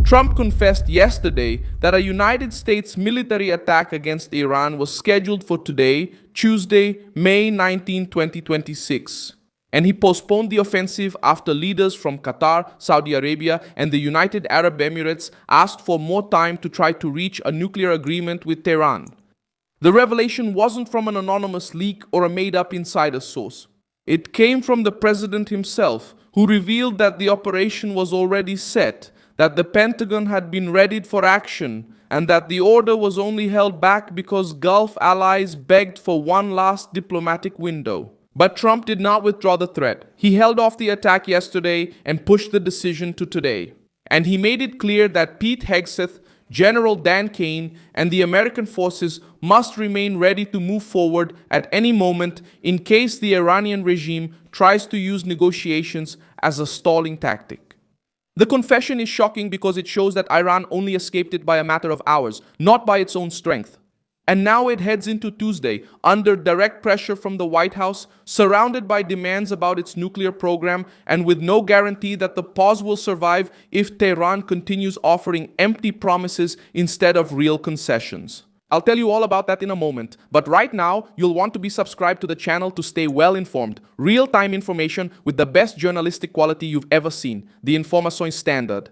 Trump confessed yesterday that a United States military attack against Iran was scheduled for today, Tuesday, May 19, 2026. And he postponed the offensive after leaders from Qatar, Saudi Arabia, and the United Arab Emirates asked for more time to try to reach a nuclear agreement with Tehran. The revelation wasn't from an anonymous leak or a made-up insider source. It came from the president himself, who revealed that the operation was already set, that the Pentagon had been readied for action, and that the order was only held back because Gulf allies begged for one last diplomatic window. But Trump did not withdraw the threat. He held off the attack yesterday and pushed the decision to today. And he made it clear that Pete Hegseth, General Dan Kane, and the American forces must remain ready to move forward at any moment in case the Iranian regime tries to use negotiations as a stalling tactic. The confession is shocking because it shows that Iran only escaped it by a matter of hours, not by its own strength. And now it heads into Tuesday, under direct pressure from the White House, surrounded by demands about its nuclear program, and with no guarantee that the pause will survive if Tehran continues offering empty promises instead of real concessions. I'll tell you all about that in a moment, but right now, you'll want to be subscribed to the channel to stay well informed. Real-time information with the best journalistic quality you've ever seen, the Informações Standard.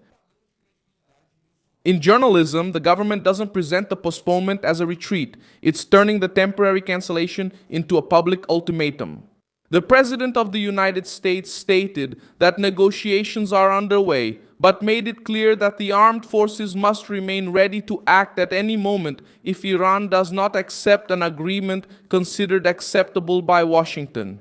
In journalism, the government doesn't present the postponement as a retreat. It's turning the temporary cancellation into a public ultimatum. The President of the United States stated that negotiations are underway, but made it clear that the armed forces must remain ready to act at any moment if Iran does not accept an agreement considered acceptable by Washington.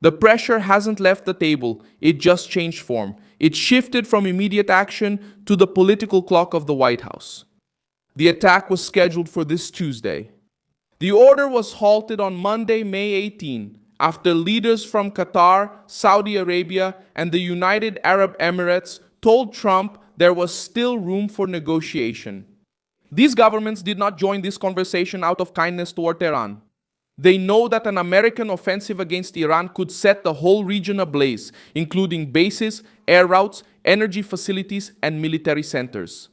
The pressure hasn't left the table, it just changed form. It shifted from immediate action to the political clock of the White House. The attack was scheduled for this Tuesday. The order was halted on Monday, May 18, after leaders from Qatar, Saudi Arabia, and the United Arab Emirates told Trump there was still room for negotiation. These governments did not join this conversation out of kindness toward Tehran. They know that an American offensive against Iran could set the whole region ablaze, including bases, air routes, energy facilities, and military centers.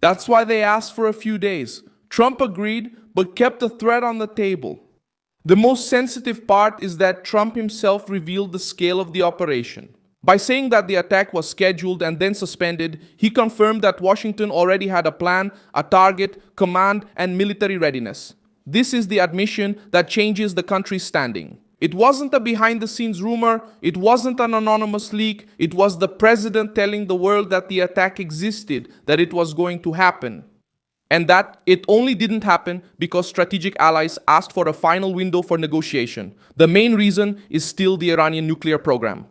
That's why they asked for a few days. Trump agreed, but kept the threat on the table. The most sensitive part is that Trump himself revealed the scale of the operation. By saying that the attack was scheduled and then suspended, he confirmed that Washington already had a plan, a target, command, and military readiness. This is the admission that changes the country's standing. It wasn't a behind-the-scenes rumor, it wasn't an anonymous leak, it was the president telling the world that the attack existed, that it was going to happen. And that it only didn't happen because strategic allies asked for a final window for negotiation. The main reason is still the Iranian nuclear program.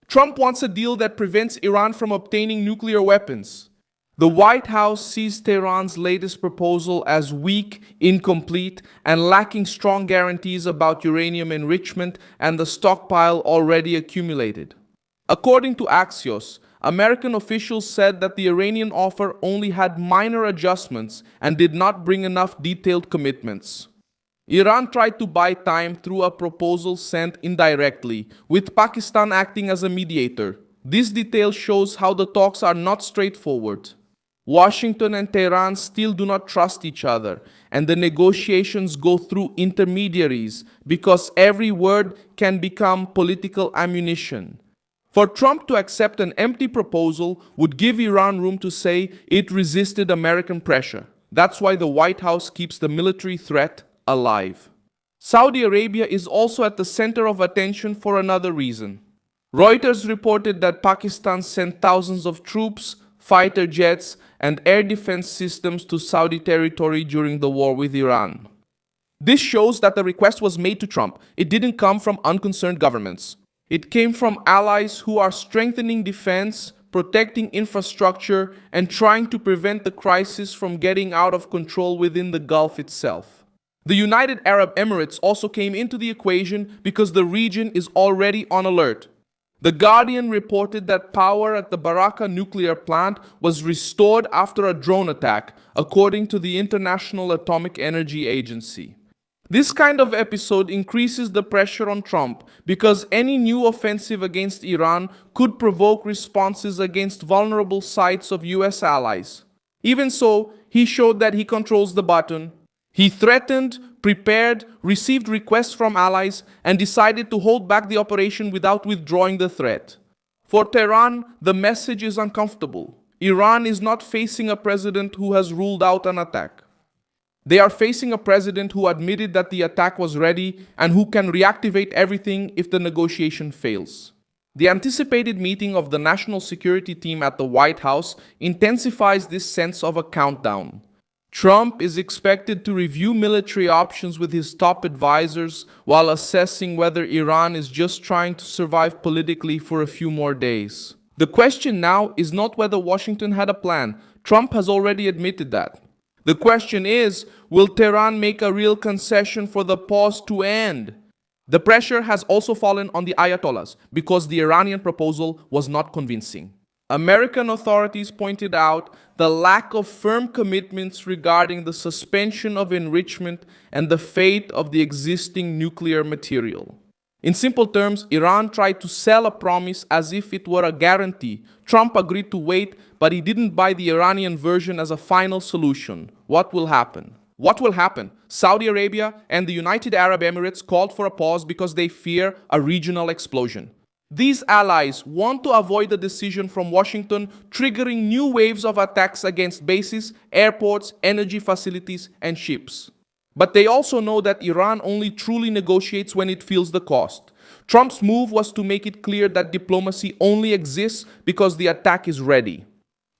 Trump wants a deal that prevents Iran from obtaining nuclear weapons. The White House sees Tehran's latest proposal as weak, incomplete, and lacking strong guarantees about uranium enrichment and the stockpile already accumulated. According to Axios, American officials said that the Iranian offer only had minor adjustments and did not bring enough detailed commitments. Iran tried to buy time through a proposal sent indirectly, with Pakistan acting as a mediator. This detail shows how the talks are not straightforward. Washington and Tehran still do not trust each other, and the negotiations go through intermediaries because every word can become political ammunition. For Trump to accept an empty proposal would give Iran room to say it resisted American pressure. That's why the White House keeps the military threat alive. Saudi Arabia is also at the center of attention for another reason. Reuters reported that Pakistan sent thousands of troops, fighter jets, and air defense systems to Saudi territory during the war with Iran. This shows that the request was made to Trump. It didn't come from unconcerned governments. It came from allies who are strengthening defense, protecting infrastructure, and trying to prevent the crisis from getting out of control within the Gulf itself. The United Arab Emirates also came into the equation because the region is already on alert. The Guardian reported that power at the Baraka nuclear plant was restored after a drone attack, according to the International Atomic Energy Agency. This kind of episode increases the pressure on Trump because any new offensive against Iran could provoke responses against vulnerable sites of US allies. Even so, he showed that he controls the button. He threatened, prepared, received requests from allies, and decided to hold back the operation without withdrawing the threat. For Tehran, the message is uncomfortable. Iran is not facing a president who has ruled out an attack. They are facing a president who admitted that the attack was ready and who can reactivate everything if the negotiation fails. The anticipated meeting of the national security team at the White House intensifies this sense of a countdown. Trump is expected to review military options with his top advisors while assessing whether Iran is just trying to survive politically for a few more days. The question now is not whether Washington had a plan. Trump has already admitted that. The question is, will Tehran make a real concession for the pause to end? The pressure has also fallen on the Ayatollahs because the Iranian proposal was not convincing. American authorities pointed out the lack of firm commitments regarding the suspension of enrichment and the fate of the existing nuclear material. In simple terms, Iran tried to sell a promise as if it were a guarantee. Trump agreed to wait, but he didn't buy the Iranian version as a final solution. What will happen? What will happen? Saudi Arabia and the United Arab Emirates called for a pause because they fear a regional explosion. These allies want to avoid a decision from Washington triggering new waves of attacks against bases, airports, energy facilities, and ships. But they also know that Iran only truly negotiates when it feels the cost. Trump's move was to make it clear that diplomacy only exists because the attack is ready.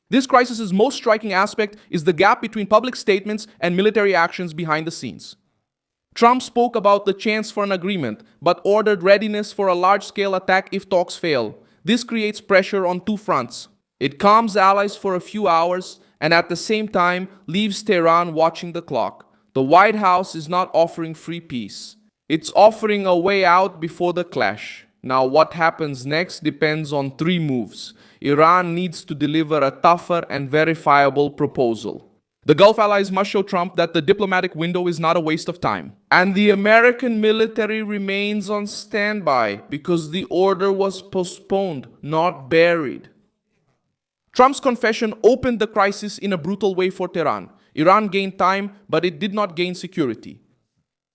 This crisis's most striking aspect is the gap between public statements and military actions behind the scenes. Trump spoke about the chance for an agreement, but ordered readiness for a large-scale attack if talks fail. This creates pressure on two fronts. It calms allies for a few hours, and at the same time leaves Tehran watching the clock. The White House is not offering free peace. It's offering a way out before the clash. Now, what happens next depends on three moves. Iran needs to deliver a tougher and verifiable proposal. The Gulf allies must show Trump that the diplomatic window is not a waste of time. And the American military remains on standby because the order was postponed, not buried. Trump's confession opened the crisis in a brutal way for Tehran. Iran gained time, but it did not gain security.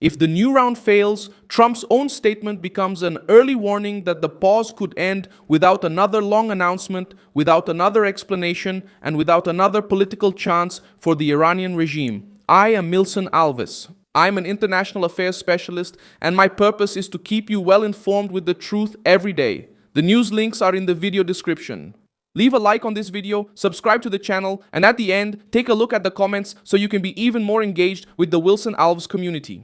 If the new round fails, Trump's own statement becomes an early warning that the pause could end without another long announcement, without another explanation, and without another political chance for the Iranian regime. I am Milson Alves. I'm an international affairs specialist, and my purpose is to keep you well informed with the truth every day. The news links are in the video description. Leave a like on this video, subscribe to the channel, and at the end, take a look at the comments so you can be even more engaged with the Wilson Alves community.